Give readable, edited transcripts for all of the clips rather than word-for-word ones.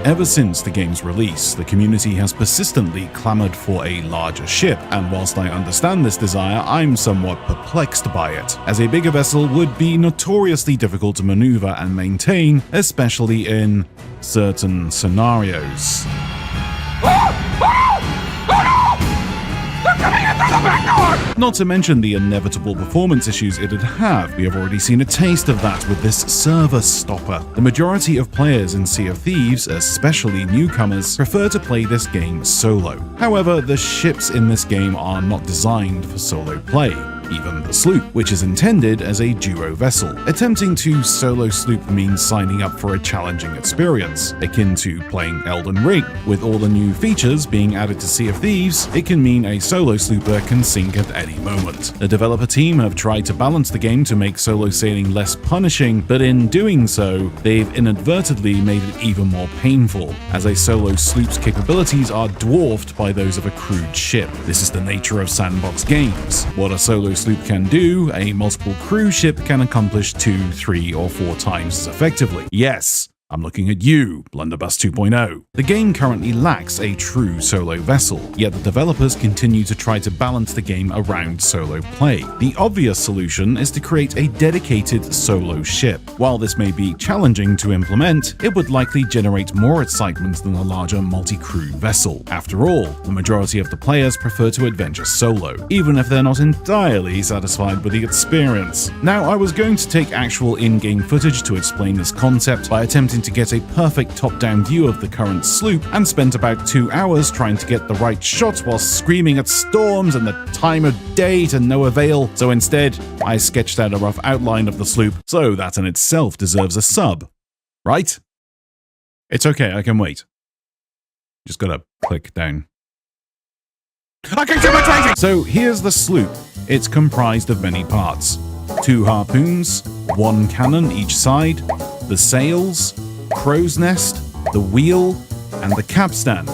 Ever since the game's release, the community has persistently clamored for a larger ship, and whilst I understand this desire, I'm somewhat perplexed by it, as a bigger vessel would be notoriously difficult to maneuver and maintain, especially in certain scenarios. Not to mention the inevitable performance issues it'd have. We have already seen a taste of that with this server stopper. The majority of players in Sea of Thieves, especially newcomers, prefer to play this game solo. However, the ships in this game are not designed for solo play. Even the sloop, which is intended as a duo vessel. Attempting to solo sloop means signing up for a challenging experience, akin to playing Elden Ring. With all the new features being added to Sea of Thieves, it can mean a solo slooper can sink at any moment. The developer team have tried to balance the game to make solo sailing less punishing, but in doing so, they've inadvertently made it even more painful, as a solo sloop's capabilities are dwarfed by those of a crewed ship. This is the nature of sandbox games. What a solo sloop can do, a multiple crew ship can accomplish 2, 3, or 4 times as effectively. Yes, I'm looking at you, Blunderbuss 2.0. The game currently lacks a true solo vessel, yet the developers continue to try to balance the game around solo play. The obvious solution is to create a dedicated solo ship. While this may be challenging to implement, it would likely generate more excitement than a larger multi-crew vessel. After all, the majority of the players prefer to adventure solo, even if they're not entirely satisfied with the experience. Now, I was going to take actual in-game footage to explain this concept by attempting to get a perfect top-down view of the current sloop, and spent about 2 hours trying to get the right shot while screaming at storms and the time of day to no avail, so instead, I sketched out a rough outline of the sloop, so that in itself deserves a sub. Right? It's okay, I can wait. Just gotta click down. I can do my tracing! So here's the sloop. It's comprised of many parts. 2 harpoons, 1 cannon each side, the sails, crow's nest, the wheel, and the capstan.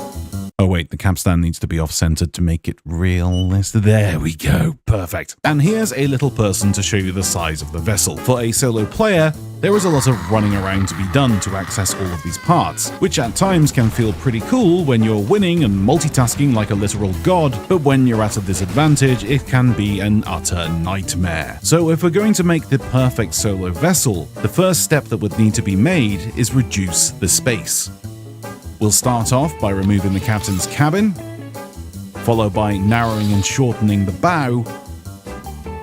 Oh wait, the capstan needs to be off-centered to make it realistic. There we go, perfect. And here's a little person to show you the size of the vessel. For a solo player, there is a lot of running around to be done to access all of these parts, which at times can feel pretty cool when you're winning and multitasking like a literal god, but when you're at a disadvantage, it can be an utter nightmare. So if we're going to make the perfect solo vessel, the first step that would need to be made is reduce the space. We'll start off by removing the captain's cabin, followed by narrowing and shortening the bow.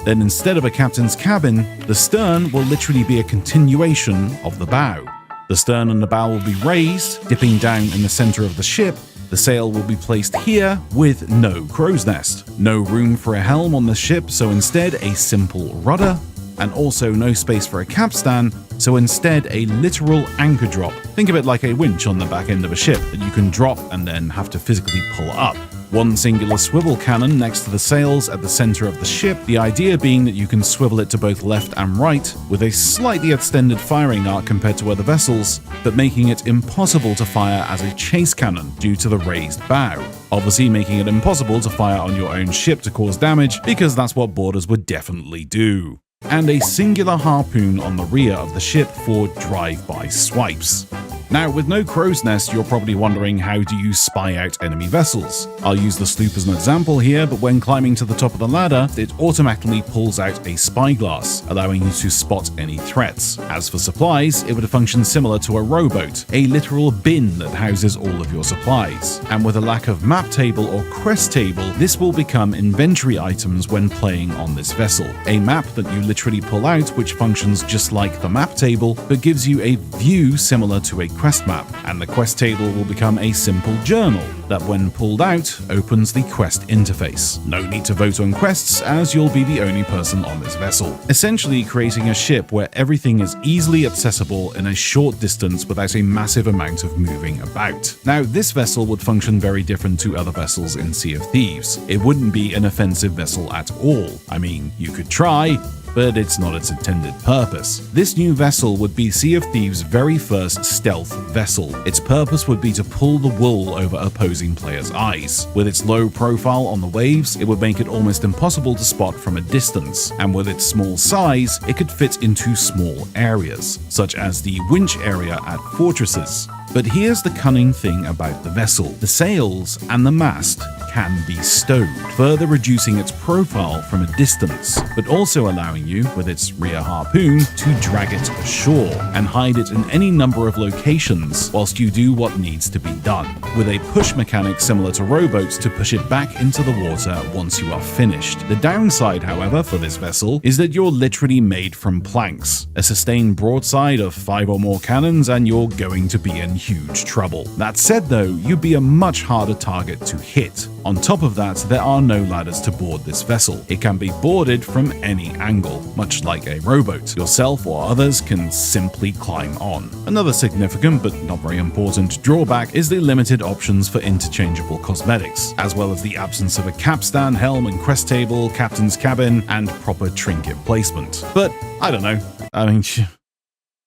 Then instead of a captain's cabin, the stern will literally be a continuation of the bow. The stern and the bow will be raised, dipping down in the center of the ship. The sail will be placed here with no crow's nest. No room for a helm on the ship, so instead a simple rudder, and also no space for a capstan, so instead a literal anchor drop. Think of it like a winch on the back end of a ship that you can drop and then have to physically pull up. 1 singular swivel cannon next to the sails at the center of the ship, the idea being that you can swivel it to both left and right, with a slightly extended firing arc compared to other vessels, but making it impossible to fire as a chase cannon due to the raised bow. Obviously making it impossible to fire on your own ship to cause damage, because that's what boarders would definitely do. And a singular harpoon on the rear of the ship for drive-by swipes. Now, with no crow's nest, you're probably wondering, how do you spy out enemy vessels? I'll use the sloop as an example here, but when climbing to the top of the ladder, it automatically pulls out a spyglass, allowing you to spot any threats. As for supplies, it would function similar to a rowboat, a literal bin that houses all of your supplies. And with a lack of map table or quest table, this will become inventory items when playing on this vessel. A map that you literally pull out, which functions just like the map table, but gives you a view similar to a quest map, and the quest table will become a simple journal that, when pulled out, opens the quest interface. No need to vote on quests, as you'll be the only person on this vessel. Essentially creating a ship where everything is easily accessible in a short distance without a massive amount of moving about. Now, this vessel would function very different to other vessels in Sea of Thieves. It wouldn't be an offensive vessel at all. I mean, you could try, but it's not its intended purpose. This new vessel would be Sea of Thieves' very first stealth vessel. Its purpose would be to pull the wool over opposing players' eyes. With its low profile on the waves, it would make it almost impossible to spot from a distance, and with its small size, it could fit into small areas, such as the winch area at fortresses. But here's the cunning thing about the vessel. The sails and the mast can be stowed, further reducing its profile from a distance, but also allowing you, with its rear harpoon, to drag it ashore and hide it in any number of locations whilst you do what needs to be done, with a push mechanic similar to rowboats to push it back into the water once you are finished. The downside, however, for this vessel is that you're literally made from planks. A sustained broadside of 5 or more cannons and you're going to be in huge trouble. That said though, you'd be a much harder target to hit. On top of that, there are no ladders to board this vessel. It can be boarded from any angle, much like a rowboat. Yourself or others can simply climb on. Another significant but not very important drawback is the limited options for interchangeable cosmetics, as well as the absence of a capstan, helm and crest table, captain's cabin, and proper trinket placement. But I don't know. I mean,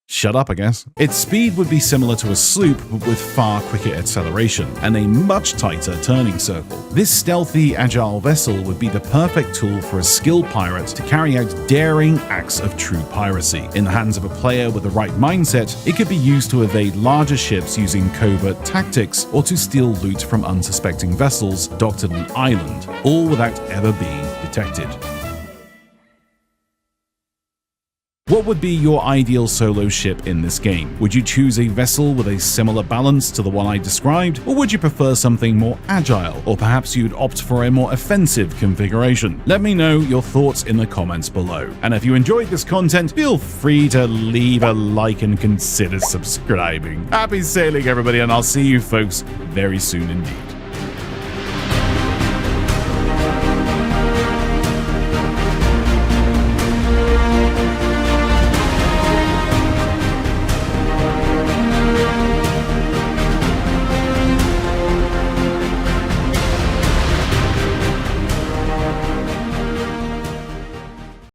shut up, I guess. Its speed would be similar to a sloop, but with far quicker acceleration and a much tighter turning circle. This stealthy, agile vessel would be the perfect tool for a skilled pirate to carry out daring acts of true piracy. In the hands of a player with the right mindset, it could be used to evade larger ships using covert tactics or to steal loot from unsuspecting vessels docked at an island, all without ever being detected. What would be your ideal solo ship in this game? Would you choose a vessel with a similar balance to the one I described, or would you prefer something more agile, or perhaps you'd opt for a more offensive configuration? Let me know your thoughts in the comments below. And if you enjoyed this content, feel free to leave a like and consider subscribing. Happy sailing, everybody, and I'll see you folks very soon indeed.